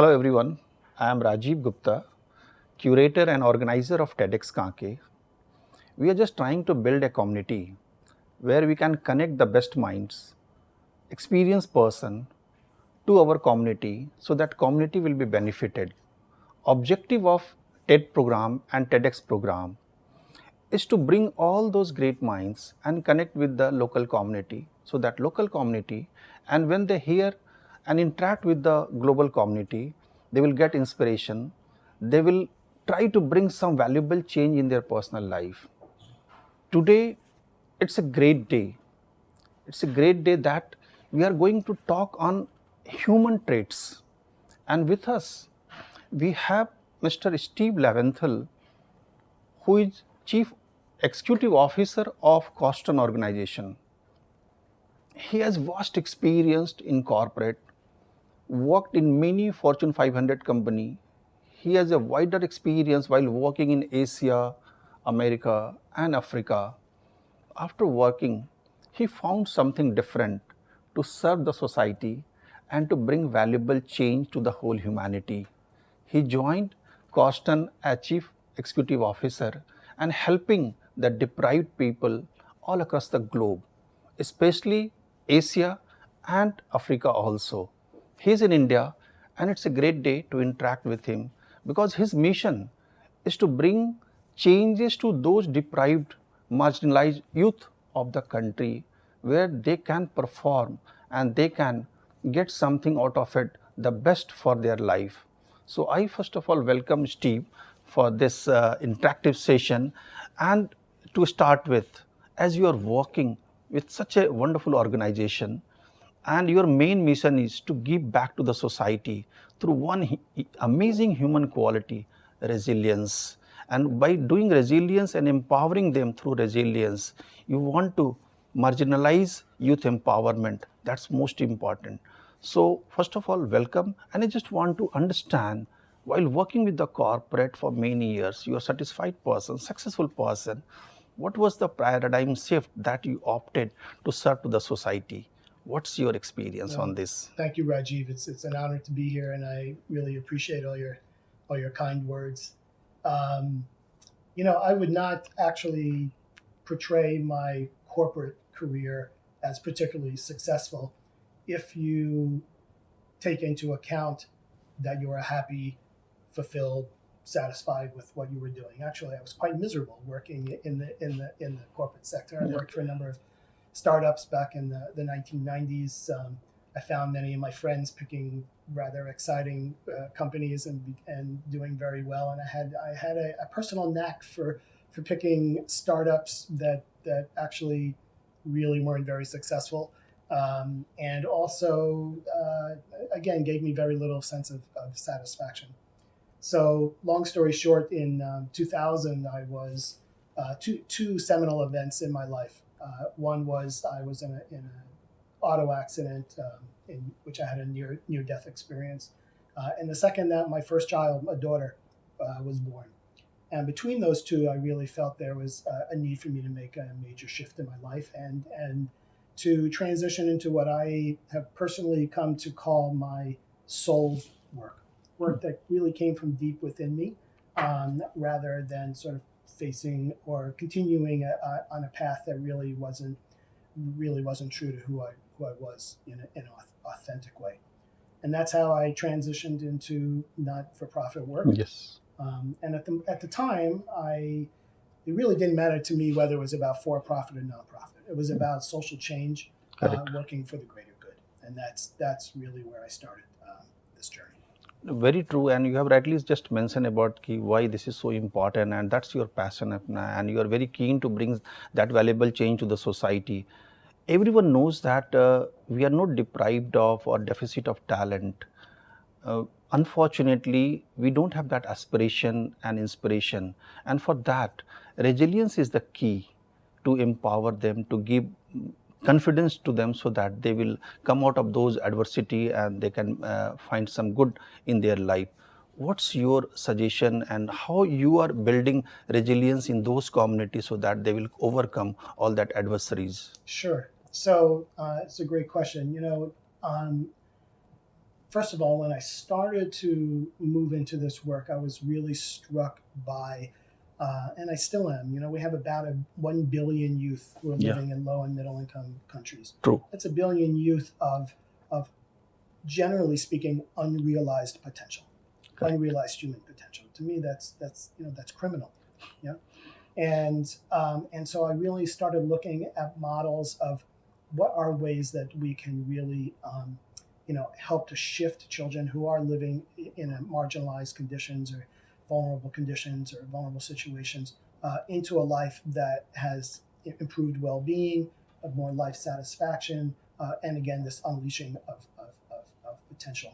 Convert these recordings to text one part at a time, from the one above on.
Hello everyone, I am Rajiv Gupta, curator and organizer of TEDxKanke. We are just trying to build a community where we can connect the best minds, experienced person to our community so that community will be benefited. Objective of TED program and TEDx program is to bring all those great minds and connect with the local community so that local community, and when they hear and interact with the global community, they will get inspiration, they will try to bring some valuable change in their personal life. Today it's a great day. It's a great day that we are going to talk on human traits, and with us we have Mr. Steve Leventhal, who is Chief Executive Officer of CorStone organization. He has vast experience in corporate, worked in many Fortune 500 company. He has a wider experience while working in Asia, America and Africa. After working, he found something different to serve the society and to bring valuable change to the whole humanity. He joined CorStone as Chief Executive Officer and helping the deprived people all across the globe, especially Asia and Africa also. He is in India and it's a great day to interact with him because his mission is to bring changes to those deprived, marginalized youth of the country where they can perform and they can get something out of it, the best for their life. So I first of all welcome Steve for this interactive session. And to start with, as you are working with such a wonderful organization and your main mission is to give back to the society through one amazing human quality, resilience. And by doing resilience and empowering them through resilience, you want to marginalize youth empowerment. That's most important. So first of all, welcome. And I just want to understand, while working with the corporate for many years, you are a satisfied person, successful person. What was the paradigm shift that you opted to serve to the society? What's your experience on this? Thank you, Rajiv. It's an honor to be here, and I really appreciate all your kind words. I would not actually portray my corporate career as particularly successful if you take into account that you are happy, fulfilled, satisfied with what you were doing. Actually, I was quite miserable working in the corporate sector. I worked for a number of startups back in the 1990s. I found many of my friends picking rather exciting companies and doing very well. And I had a personal knack for picking startups that actually really weren't very successful, and also again gave me very little sense of satisfaction. So long story short, in 2000, I was two seminal events in my life. One was I was in an auto accident in which I had a near death experience, and the second that my first child, a daughter, was born. And between those two, I really felt there was a need for me to make a major shift in my life and to transition into what I have personally come to call my soul's work that really came from deep within me, rather than sort of facing or continuing on a path that really wasn't true to who I was in an authentic way. And that's how I transitioned into not-for-profit work. Yes. And at the time, it really didn't matter to me whether it was about for-profit or non-profit. It was about social change, working for the greater good, and that's really where I started this journey. Very true, and you have rightly just mentioned about why this is so important, and that's your passion, and you are very keen to bring that valuable change to the society. Everyone knows that we are not deprived of or deficit of talent. Unfortunately, we don't have that aspiration and inspiration, and for that, resilience is the key to empower them, to give confidence to them so that they will come out of those adversity and they can find some good in their life. What's your suggestion and how you are building resilience in those communities so that they will overcome all that adversaries? Sure. So it's a great question. first of all, when I started to move into this work, I was really struck by, and I still am, we have about 1 billion youth who are Yeah. living in low and middle income countries. True. That's 1 billion youth of generally speaking, unrealized potential, Correct. unrealized human potential. To me, that's criminal. Yeah. And so I really started looking at models of what are ways that we can really help to shift children who are living in marginalized conditions or vulnerable situations into a life that has improved well-being, of more life satisfaction, and again, this unleashing of potential.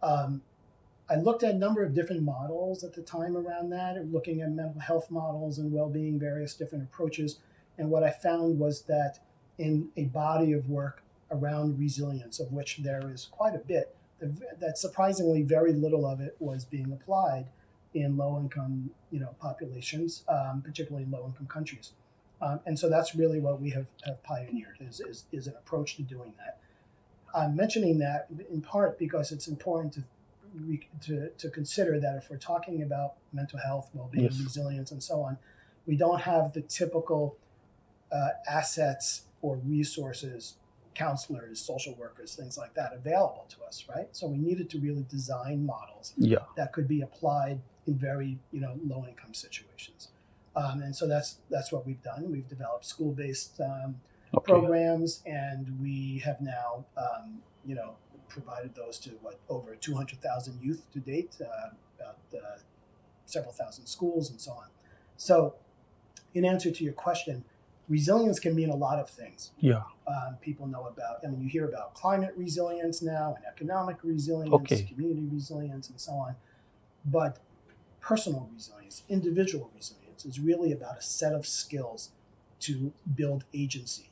I looked at a number of different models at the time around that, looking at mental health models and well-being, various different approaches. And what I found was that in a body of work around resilience, of which there is quite a bit, that surprisingly very little of it was being applied in low-income populations, particularly in low-income countries. And so that's really what we have pioneered is an approach to doing that. I'm mentioning that in part because it's important to consider that if we're talking about mental health, well-being, Yes. resilience, and so on, we don't have the typical assets or resources, counselors, social workers, things like that available to us, right? So we needed to really design models Yeah. that could be applied in very low-income situations. And so that's what we've done. We've developed school-based programs, and we have now provided those to over 200,000 youth to date, about several thousand schools and so on. So in answer to your question, resilience can mean a lot of things. Yeah. People know about, you hear about climate resilience now and economic resilience, community resilience, and so on. But personal resilience, individual resilience is really about a set of skills to build agency,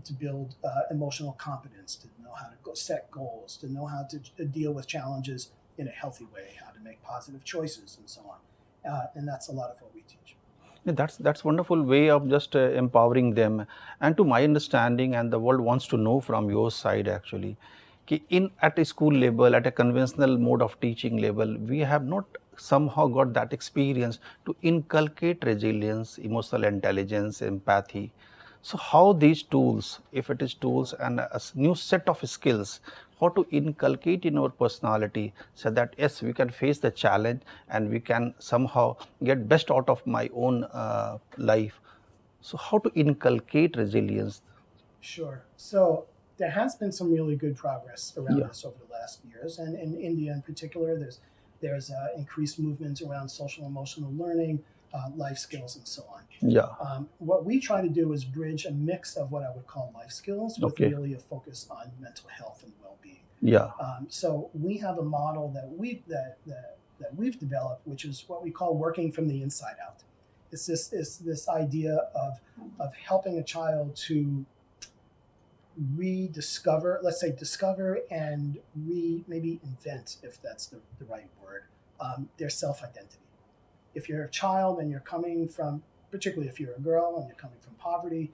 to build emotional competence, to know how to set goals, to know how to deal with challenges in a healthy way, how to make positive choices, and so on. And that's a lot of what we teach. That's wonderful way of just empowering them. And to my understanding, and the world wants to know from your side actually, at a school level, at a conventional mode of teaching level, we have not somehow got that experience to inculcate resilience, emotional intelligence, empathy. So how these tools, if it is tools and a new set of skills, how to inculcate in our personality so that yes, we can face the challenge and we can somehow get best out of my own life. So how to inculcate resilience? Sure. So there has been some really good progress around this over the last years, and in India in particular, there's increased movements around social emotional learning, life skills, and so on. Yeah. What we try to do is bridge a mix of what I would call life skills with really a focus on mental health and well-being. Yeah. So we have a model that we've developed, which is what we call working from the inside out. It's this idea of helping a child to rediscover, let's say discover and maybe invent, if that's the right word, their self-identity. If you're a child and you're coming from, particularly if you're a girl and you're coming from poverty,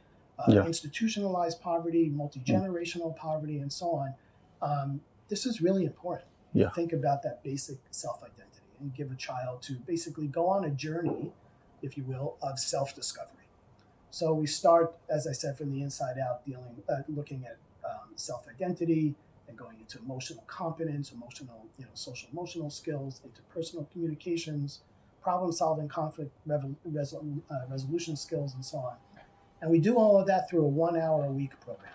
institutionalized poverty, multi-generational poverty, and so on, this is really important. To think about that basic self-identity and give a child to basically go on a journey, if you will, of self-discovery. So we start, as I said, from the inside out, looking at self-identity and going into emotional competence, social emotional skills, interpersonal communications, problem-solving, conflict resolution skills, and so on. And we do all of that through a 1 hour a week program.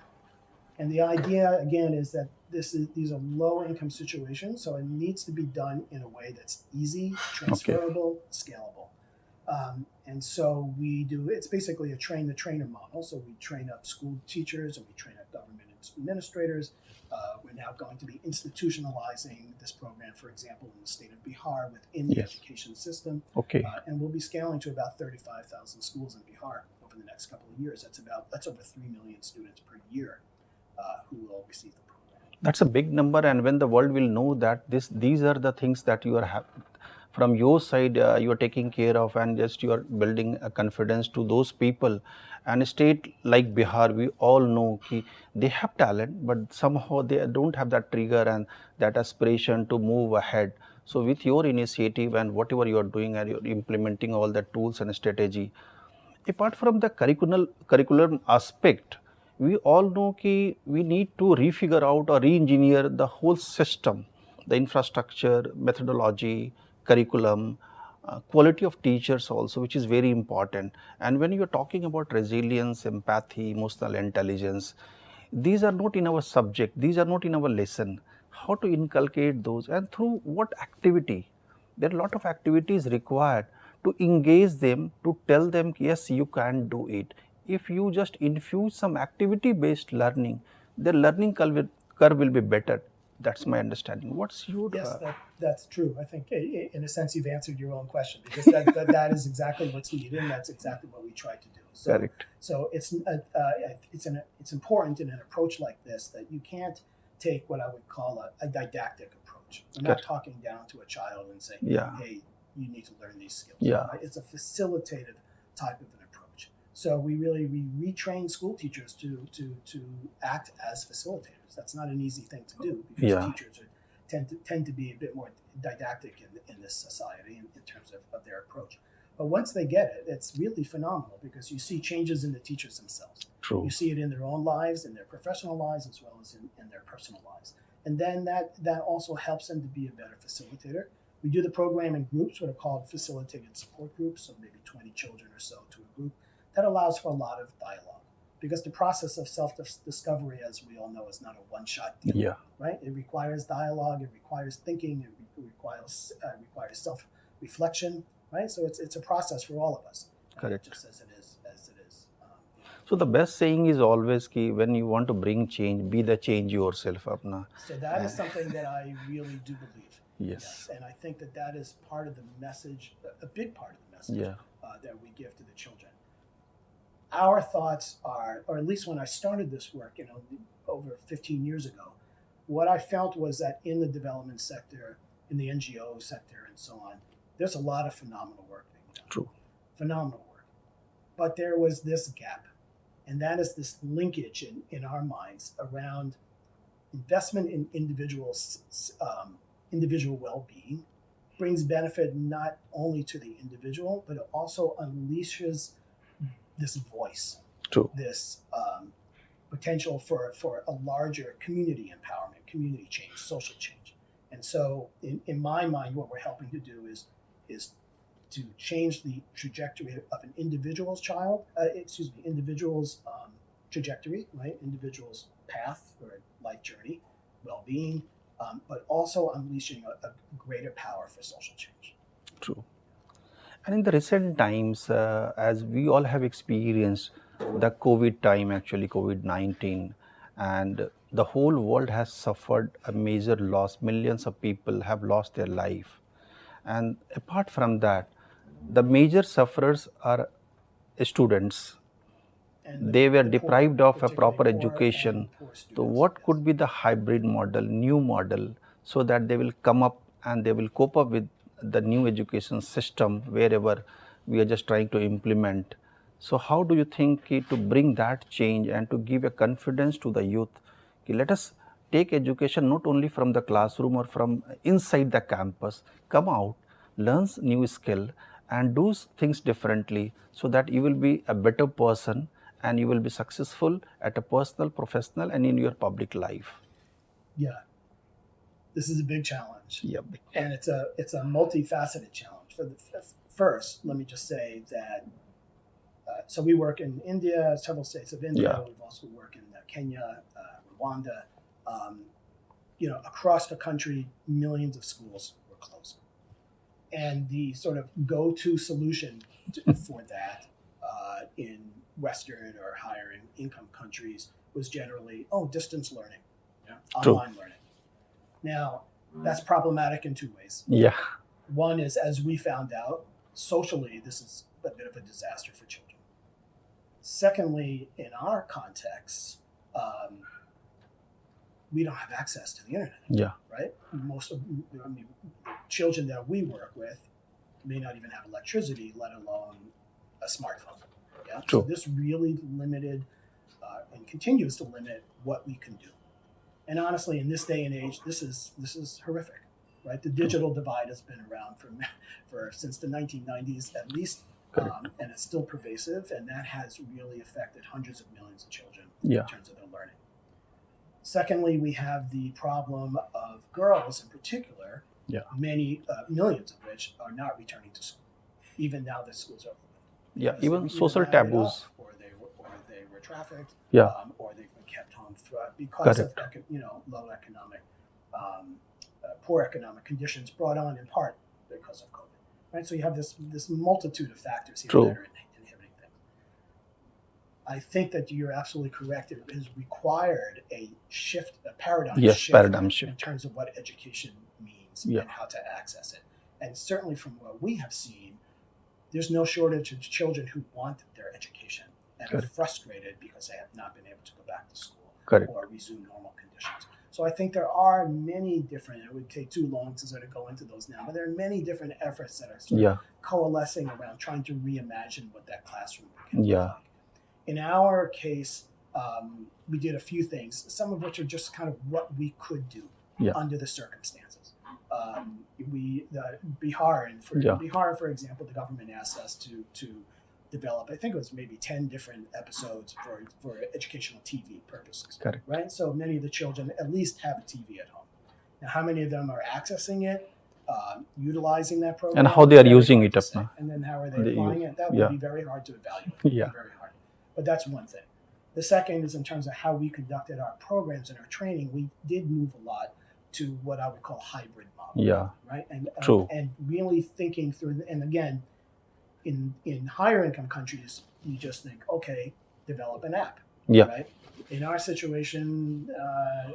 And the idea, again, is that these are low-income situations, so it needs to be done in a way that's easy, transferable, scalable. And so it's basically a train-the-trainer model. So we train up school teachers and we train up government administrators. We're now going to be institutionalizing this program, for example, in the state of Bihar within the education system. And we'll be scaling to about 35,000 schools in Bihar over the next couple of years. That's over 3 million students per year who will receive the program. That's a big number, and when the world will know that these are the things that you are from your side, you are taking care of, and just you are building a confidence to those people. And a state like Bihar, we all know ki they have talent, but somehow they don't have that trigger and that aspiration to move ahead. So with your initiative and whatever you are doing, and you're implementing all the tools and strategy, apart from the curriculum aspect, we all know कि we need to refigure out or re-engineer the whole system, the infrastructure, methodology, curriculum, quality of teachers also, which is very important. And when you are talking about resilience, empathy, emotional intelligence, these are not in our subject, these are not in our lesson. How to inculcate those, and through what activity? There are a lot of activities required to engage them, to tell them, yes, you can do it. If you just infuse some activity based learning, the learning curve will be better. That's my understanding. What's your Yes, that's true. I think in a sense you've answered your own question, because that is exactly what's needed, and that's exactly what we try to do. correct? So it's important in an approach like this that you can't take what I would call a didactic approach. I'm not Correct. talking down to a child and saying, Yeah. hey, you need to learn these skills. Yeah. Right? It's a facilitative type of an approach. So we retrain school teachers to act as facilitators. That's not an easy thing to do, because Yeah. teachers tend to be a bit more didactic in this society in terms of their approach. But once they get it, it's really phenomenal, because you see changes in the teachers themselves. True. You see it in their own lives, in their professional lives, as well as in their personal lives. And then that also helps them to be a better facilitator. We do the program in groups, what are called facilitated support groups, so maybe 20 children or so to a group. That allows for a lot of dialogue, because the process of self-discovery, as we all know, is not a one-shot deal. Yeah. Right? It requires dialogue, it requires thinking, it requires self-reflection, right? So it's a process for all of us. Correct. Just as it is. So the best saying is always ki when you want to bring change, be the change yourself. Apna. So that is something that I really do believe. Yes. And I think that is part of the message, a big part of the message Yeah. that we give to the children. Our thoughts are, or at least when I started this work, over 15 years ago, what I felt was that in the development sector, in the NGO sector, and so on, there's a lot of phenomenal work being done. True. Phenomenal work. But there was this gap, and that is this linkage in our minds around investment in individual well-being brings benefit not only to the individual, but it also unleashes this voice, True. this potential for a larger community empowerment, community change, social change. And so in my mind, what we're helping to do is to change the trajectory of an individual's individual's trajectory, right? Individual's path or life journey, well-being, but also unleashing a greater power for social change. True. And in the recent times, as we all have experienced the COVID time, actually COVID-19, and the whole world has suffered a major loss. Millions of people have lost their life. And apart from that, the major sufferers are students. They were deprived of a proper education. So what could be the hybrid model, new model, so that they will come up and they will cope up with the new education system wherever we are just trying to implement? So how do you think to bring that change and to give a confidence to the youth? Let us take education not only from the classroom or from inside the campus, come out, learn new skill and do things differently, so that you will be a better person and you will be successful at a personal, professional, and in your public life. Yeah, this is a big challenge. Yeah, and it's a multifaceted challenge. First, let me just say that so we work in India, several states of India. Yeah. We've also worked in Kenya, Rwanda. Across the country, millions of schools were closed, and the sort of go-to solution for that in Western or higher income countries was generally, distance learning, online learning. Now, that's problematic in two ways. Yeah. One is, as we found out, socially, this is a bit of a disaster for children. Secondly, in our context, we don't have access to the internet, Yeah. right? Most of the children that we work with may not even have electricity, let alone a smartphone. Yeah. True. So this really limited and continues to limit what we can do. And honestly, in this day and age, this is horrific, right? The digital divide has been around for since the 1990s at least, and it's still pervasive, and that has really affected hundreds of millions of children in terms of their learning. Secondly, we have the problem of girls in particular. Many millions of which are not returning to school, even now that schools are open. Yeah, even social taboos. Or they were trafficked. Yeah. Or they've been kept home because of low economic, poor economic conditions brought on in part because of COVID. Right. So you have this multitude of factors here that are inhibiting things. I think that you're absolutely correct. It has required a paradigm shift in terms of what education means and how to access it. And certainly from what we have seen, there's no shortage of children who want their education and are frustrated because they have not been able to go back to school or resume normal conditions. So I think there are many different, it would take too long to sort of go into those now, but there are many different efforts that are sort of coalescing around trying to reimagine what that classroom can look like. In our case, we did a few things, some of which are just kind of what we could do under the circumstances. Bihar, for example, the government asked us to develop, I think it was maybe 10 different episodes for educational TV purposes. Right? So many of the children at least have a TV at home. Now, how many of them are accessing it, utilizing that program? And how they are using it? And then how are they applying it? That would be very hard to evaluate. Very hard. But that's one thing. The second is in terms of how we conducted our programs and our training, we did move a lot to what I would call hybrid model. Right. And really thinking through, and again, in higher income countries, you just think, okay, develop an app. Right. In our situation,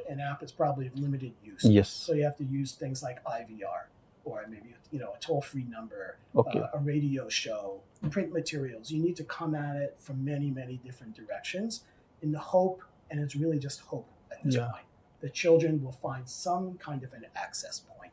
an app is probably of limited use. So you have to use things like IVR, or maybe a toll-free number, a radio show, print materials. You need to come at it from many, many different directions in the hope, and it's really just hope at this point, the children will find some kind of an access point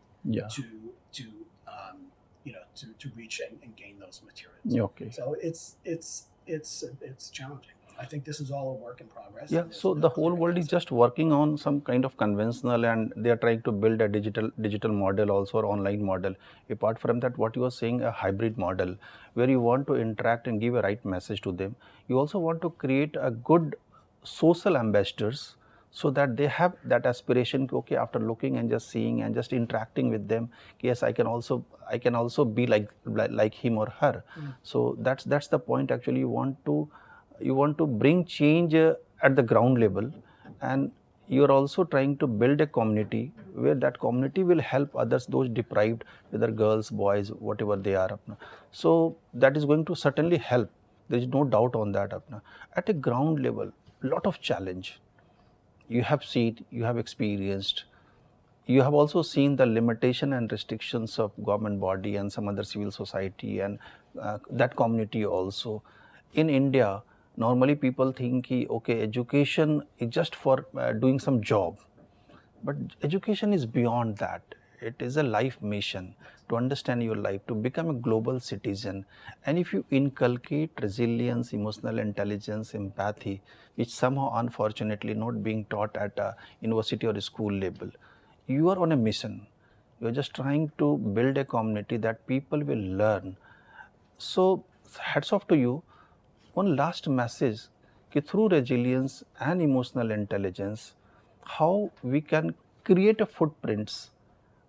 to reach and gain those materials. So it's challenging. I think this is all a work in progress. So the whole world is just working on some kind of conventional, and they are trying to build a digital model also, or online model. Apart from that, what you are saying, a hybrid model where you want to interact and give a right message to them. You also want to create a good social ambassadors, so that they have that aspiration, okay, after looking and just seeing and just interacting with them, yes, I can also be like him or her. So that's the point. Actually, you want to bring change at the ground level, and you are also trying to build a community where that community will help others, those deprived, whether girls, boys, whatever they are. So that is going to certainly help. There is no doubt on that. At a ground level, lot of challenge. You have seen, you have experienced, you have also seen the limitation and restrictions of government body and some other civil society and that community also. In India, normally people think, okay, education is just for doing some job. But education is beyond that. It is a life mission to understand your life, to become a global citizen. And if you inculcate resilience, emotional intelligence, empathy, which somehow unfortunately not being taught at a university or a school level, you are on a mission. You are just trying to build a community that people will learn. So hats off to you. One last message, through resilience and emotional intelligence, how we can create a footprints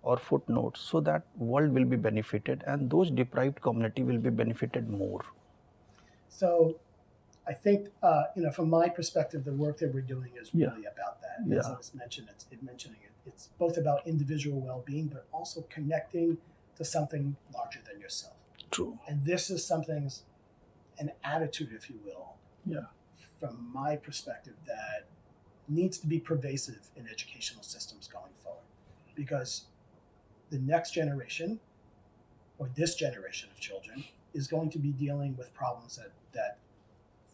or footnotes so that world will be benefited and those deprived community will be benefited more. So I think, from my perspective, the work that we're doing is really about that. As I was mentioning, it's both about individual well-being, but also connecting to something larger than yourself. True. And this is something, an attitude, if you will, from my perspective, that needs to be pervasive in educational systems going forward. Because the next generation, or this generation of children, is going to be dealing with problems that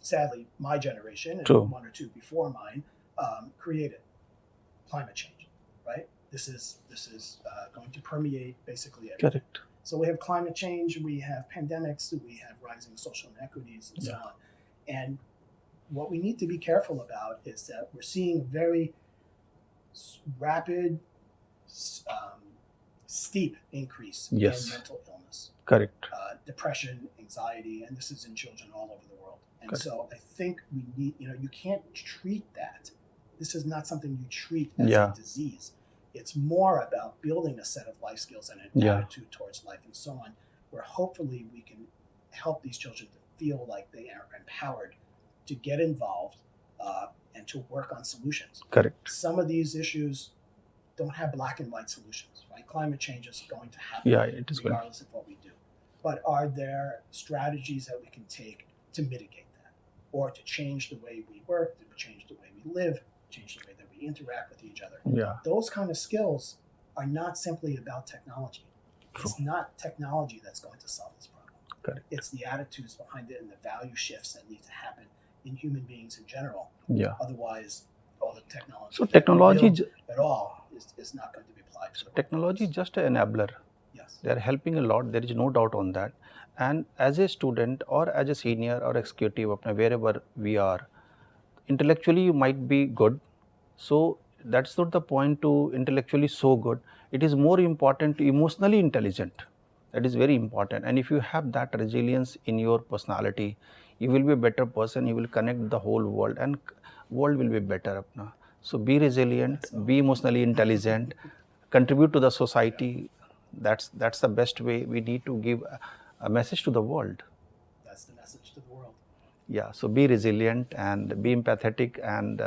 sadly, my generation and one or two before mine created. climate change, right? This is going to permeate basically everything. Correct. So we have climate change, we have pandemics, we have rising social inequities, and so on. And what we need to be careful about is that we're seeing very rapid, steep increase in mental illness. Correct. Depression, anxiety, and this is in children all over the world. And so I think we need, you can't treat that. This is not something you treat as a disease. It's more about building a set of life skills and an attitude towards life and so on, where hopefully we can help these children to feel like they are empowered to get involved and to work on solutions. Correct. Some of these issues don't have black and white solutions, right? Climate change is going to happen it is regardless of what we do. But are there strategies that we can take to mitigate that, or to change the way we work, to change the way we live, change the way that we interact with each other? Those kind of skills are not simply about technology. It's not technology that's going to solve this problem. Correct. It's the attitudes behind it and the value shifts that need to happen in human beings in general. Otherwise, all the technology. So technology at all is not going to be applied. So technology is just an enabler. Yes. They are helping a lot. There is no doubt on that. And as a student or as a senior or executive, wherever we are, intellectually you might be good. So that's not the point to intellectually so good. It is more important to emotionally intelligent. That is very important. And if you have that resilience in your personality, you will be a better person. You will connect the whole world, and world will be better. So be resilient, be emotionally intelligent, contribute to the society. That's the best way. We need to give a message to the world. That's the message to the world. Yeah. So be resilient and be empathetic and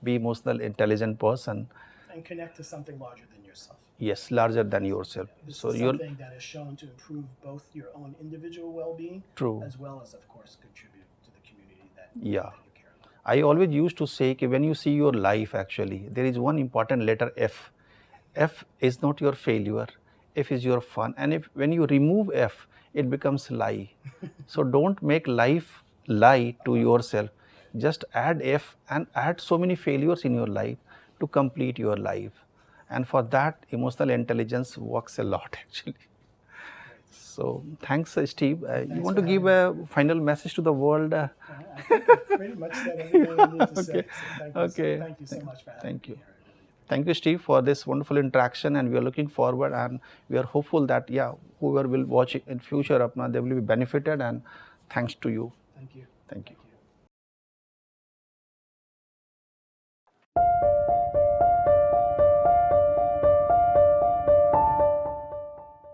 be emotional, intelligent person. And connect to something larger than yourself. Yes, larger than yourself. This is something that is shown to improve both your own individual well-being, as well as, of course, contribute to the community that you care about. I always used to say that when you see your life, actually, there is one important letter F. F is not your failure. F is your fun. And when you remove F, it becomes lie. So don't make life lie to yourself. Just add F and add so many failures in your life to complete your life. And for that, emotional intelligence works a lot, actually. So thanks, Steve. You want to give a final message to the world? I think I've pretty much said everything I need to say. So thank you so much for having me here. Thank you, Steve, for this wonderful interaction, and we are looking forward, and we are hopeful that whoever will watch it in future, they will be benefited, and thanks to you. Thank you. Thank you.